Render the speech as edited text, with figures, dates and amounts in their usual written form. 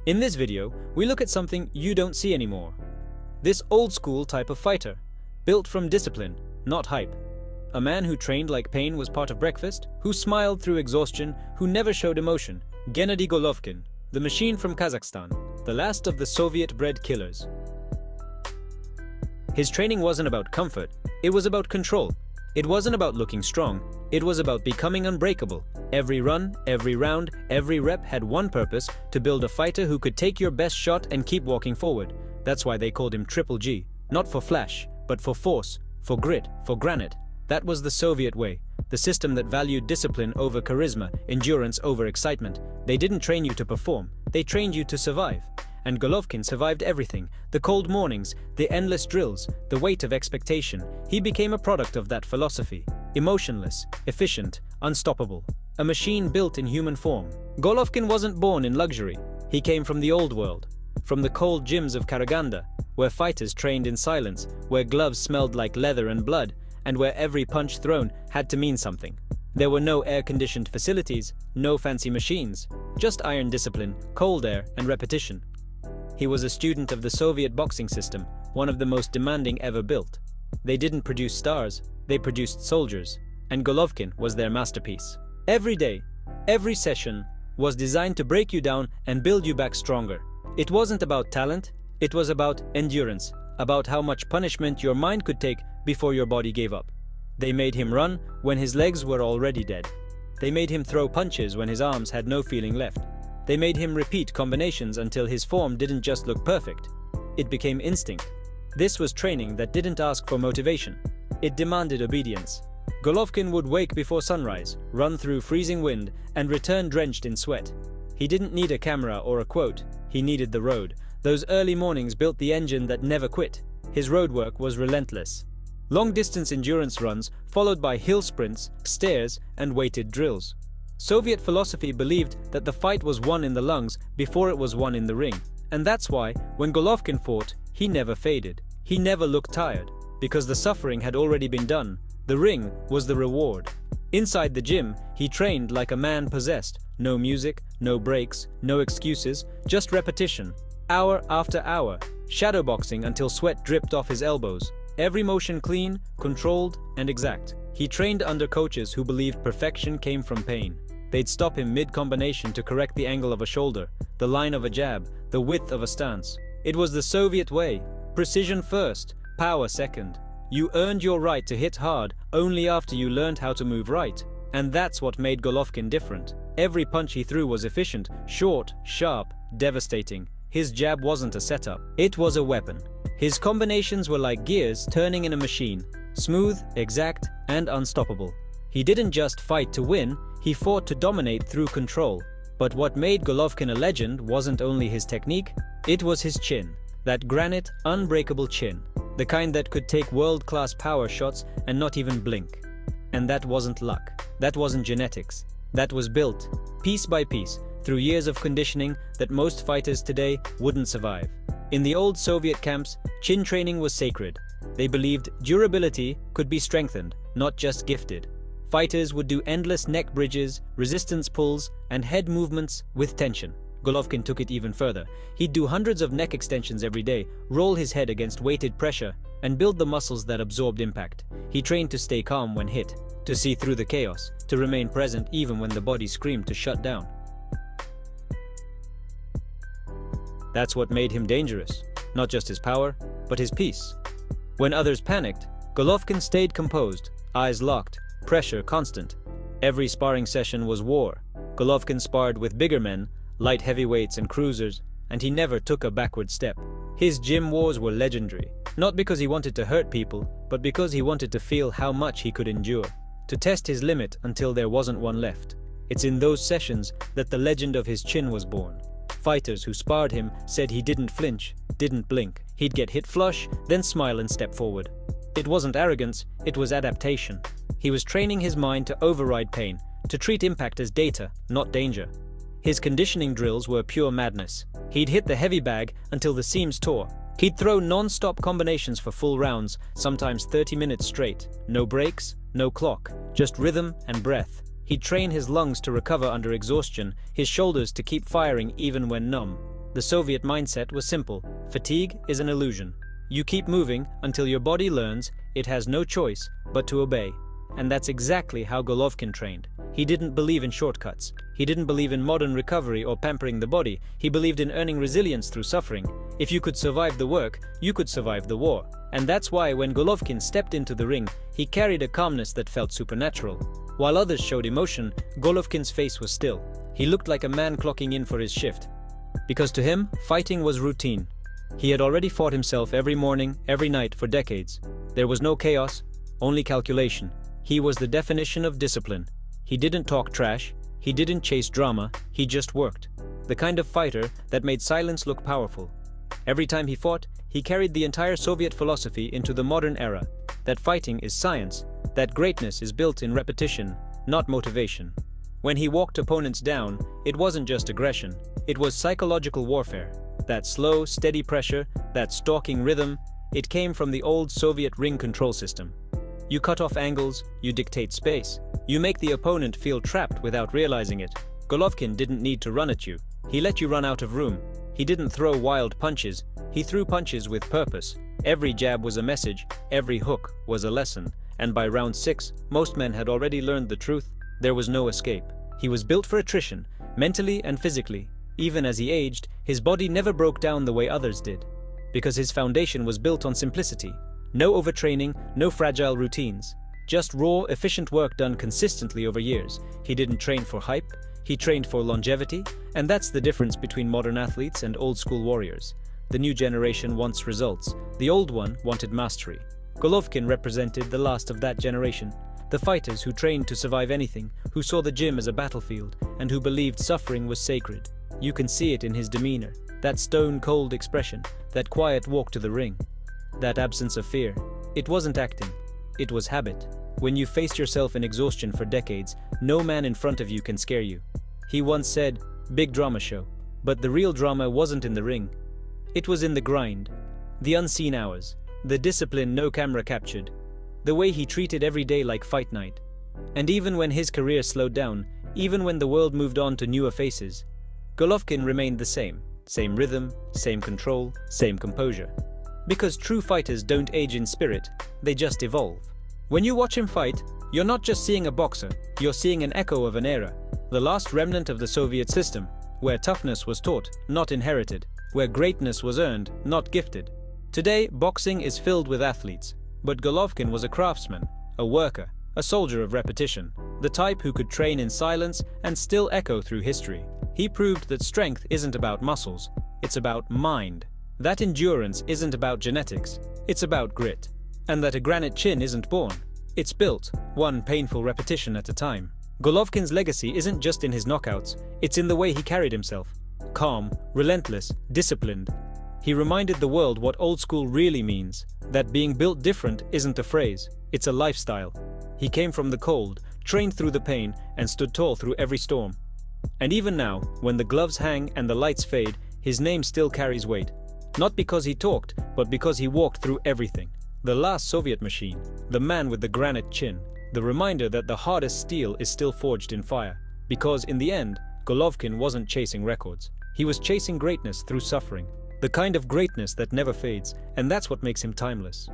In this video, we look at something you don't see anymore. This old-school type of fighter, built from discipline, not hype. A man who trained like pain was part of breakfast, who smiled through exhaustion, who never showed emotion. Gennady Golovkin, the machine from Kazakhstan, the last of the Soviet-bred killers. His training wasn't about comfort, it was about control. It wasn't about looking strong, it was about becoming unbreakable. Every run, every round, every rep had one purpose: to build a fighter who could take your best shot and keep walking forward. That's why they called him Triple G. Not for flash, but for force, for grit, for granite. That was the Soviet way, the system that valued discipline over charisma, endurance over excitement. They didn't train you to perform, they trained you to survive. And Golovkin survived everything: the cold mornings, the endless drills, the weight of expectation. He became a product of that philosophy. Emotionless, efficient, unstoppable. A machine built in human form. Golovkin wasn't born in luxury. He came from the old world. From the cold gyms of Karaganda, where fighters trained in silence, where gloves smelled like leather and blood, and where every punch thrown had to mean something. There were no air-conditioned facilities, no fancy machines, just iron discipline, cold air, and repetition. He was a student of the Soviet boxing system, one of the most demanding ever built. They didn't produce stars, they produced soldiers, and Golovkin was their masterpiece. Every day, every session was designed to break you down and build you back stronger. It wasn't about talent, it was about endurance, about how much punishment your mind could take before your body gave up. They made him run when his legs were already dead. They made him throw punches when his arms had no feeling left. They made him repeat combinations until his form didn't just look perfect. It became instinct. This was training that didn't ask for motivation. It demanded obedience. Golovkin would wake before sunrise, run through freezing wind, and return drenched in sweat. He didn't need a camera or a quote, he needed the road. Those early mornings built the engine that never quit. His road work was relentless. Long-distance endurance runs, followed by hill sprints, stairs, and weighted drills. Soviet philosophy believed that the fight was won in the lungs before it was won in the ring. And that's why, when Golovkin fought, he never faded. He never looked tired, because the suffering had already been done. The ring was the reward. Inside the gym, he trained like a man possessed. No music, no breaks, no excuses, just repetition. Hour after hour, shadowboxing until sweat dripped off his elbows. Every motion clean, controlled, and exact. He trained under coaches who believed perfection came from pain. They'd stop him mid-combination to correct the angle of a shoulder, the line of a jab, the width of a stance. It was the Soviet way. Precision first, power second. You earned your right to hit hard only after you learned how to move right. And that's what made Golovkin different. Every punch he threw was efficient, short, sharp, devastating. His jab wasn't a setup, it was a weapon. His combinations were like gears turning in a machine, smooth, exact, and unstoppable. He didn't just fight to win, he fought to dominate through control. But what made Golovkin a legend wasn't only his technique, it was his chin. That granite, unbreakable chin. The kind that could take world-class power shots and not even blink. And that wasn't luck. That wasn't genetics. That was built, piece by piece, through years of conditioning that most fighters today wouldn't survive. In the old Soviet camps, chin training was sacred. They believed durability could be strengthened, not just gifted. Fighters would do endless neck bridges, resistance pulls, and head movements with tension. Golovkin took it even further. He'd do hundreds of neck extensions every day, roll his head against weighted pressure, and build the muscles that absorbed impact. He trained to stay calm when hit, to see through the chaos, to remain present even when the body screamed to shut down. That's what made him dangerous. Not just his power, but his peace. When others panicked, Golovkin stayed composed, eyes locked, pressure constant. Every sparring session was war. Golovkin sparred with bigger men, light heavyweights and cruisers, and he never took a backward step. His gym wars were legendary, not because he wanted to hurt people, but because he wanted to feel how much he could endure, to test his limit until there wasn't one left. It's in those sessions that the legend of his chin was born. Fighters who sparred him said he didn't flinch, didn't blink. He'd get hit flush, then smile and step forward. It wasn't arrogance, it was adaptation. He was training his mind to override pain, to treat impact as data, not danger. His conditioning drills were pure madness. He'd hit the heavy bag until the seams tore. He'd throw non-stop combinations for full rounds, sometimes 30 minutes straight. No breaks, no clock, just rhythm and breath. He'd train his lungs to recover under exhaustion, his shoulders to keep firing even when numb. The Soviet mindset was simple. Fatigue is an illusion. You keep moving until your body learns it has no choice but to obey. And that's exactly how Golovkin trained. He didn't believe in shortcuts. He didn't believe in modern recovery or pampering the body. He believed in earning resilience through suffering. If you could survive the work, you could survive the war. And that's why when Golovkin stepped into the ring, he carried a calmness that felt supernatural. While others showed emotion, Golovkin's face was still. He looked like a man clocking in for his shift. Because to him, fighting was routine. He had already fought himself every morning, every night for decades. There was no chaos, only calculation. He was the definition of discipline. He didn't talk trash, he didn't chase drama, he just worked. The kind of fighter that made silence look powerful. Every time he fought, he carried the entire Soviet philosophy into the modern era. That fighting is science, that greatness is built in repetition, not motivation. When he walked opponents down, it wasn't just aggression, it was psychological warfare. That slow, steady pressure, that stalking rhythm, it came from the old Soviet ring control system. You cut off angles, you dictate space. You make the opponent feel trapped without realizing it. Golovkin didn't need to run at you. He let you run out of room. He didn't throw wild punches. He threw punches with purpose. Every jab was a message, every hook was a lesson. And by round 6, most men had already learned the truth. There was no escape. He was built for attrition, mentally and physically. Even as he aged, his body never broke down the way others did. Because his foundation was built on simplicity. No overtraining, no fragile routines. Just raw, efficient work done consistently over years. He didn't train for hype, he trained for longevity, and that's the difference between modern athletes and old-school warriors. The new generation wants results, the old one wanted mastery. Golovkin represented the last of that generation. The fighters who trained to survive anything, who saw the gym as a battlefield, and who believed suffering was sacred. You can see it in his demeanor, that stone-cold expression, that quiet walk to the ring. That absence of fear. It wasn't acting, it was habit. When you faced yourself in exhaustion for decades, no man in front of you can scare you. He once said, "Big drama show." But the real drama wasn't in the ring. It was in the grind, the unseen hours, the discipline no camera captured, the way he treated every day like fight night. And even when his career slowed down, even when the world moved on to newer faces, Golovkin remained the same. Same rhythm, same control, same composure. Because true fighters don't age in spirit, they just evolve. When you watch him fight, you're not just seeing a boxer, you're seeing an echo of an era. The last remnant of the Soviet system, where toughness was taught, not inherited, where greatness was earned, not gifted. Today, boxing is filled with athletes, but Golovkin was a craftsman, a worker, a soldier of repetition, the type who could train in silence and still echo through history. He proved that strength isn't about muscles, it's about mind. That endurance isn't about genetics, it's about grit. And that a granite chin isn't born, it's built, one painful repetition at a time. Golovkin's legacy isn't just in his knockouts, it's in the way he carried himself. Calm, relentless, disciplined. He reminded the world what old school really means, that being built different isn't a phrase, it's a lifestyle. He came from the cold, trained through the pain, and stood tall through every storm. And even now, when the gloves hang and the lights fade, his name still carries weight. Not because he talked, but because he walked through everything. The last Soviet machine, the man with the granite chin, the reminder that the hardest steel is still forged in fire. Because in the end, Golovkin wasn't chasing records. He was chasing greatness through suffering. The kind of greatness that never fades, and that's what makes him timeless.